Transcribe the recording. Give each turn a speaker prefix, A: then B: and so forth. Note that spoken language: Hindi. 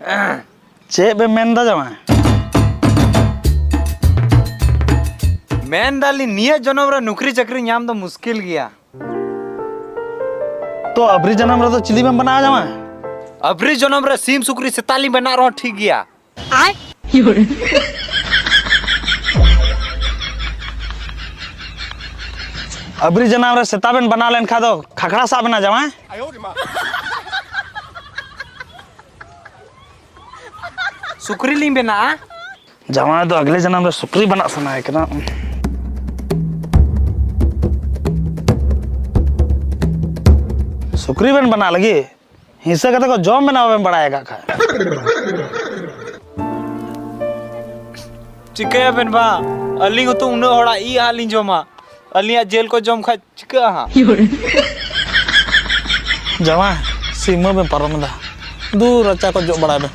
A: चे बे मेंदा जामा
B: मेन दाली निया जनम रे नौकरी चाकरी नाम तो मुश्किल गया।
A: तो अबरी जन्म रे तो चिली में बना जामा
B: अबरी जनम रे सीम सुकरी सेताली बना रहा ठीक गया।
A: अबरी जन्म रे सेताबेन बना लेन खा दो खखड़ा सा बना जामा
B: सुकरी ली बना
A: जामा तो अगले जन्म रे सुकरी बना सना है ना सुकरी बन बना लगी हिस्से का तो जॉम बनावे में बढ़ाएगा खा
B: चिकया बेन बा अली तो उन होड़ा ई हालिन जमा अलिया जेल को जम खा चिका हा
A: जामा सीमा में परम दा दूर अच्छा को जो बढ़ावे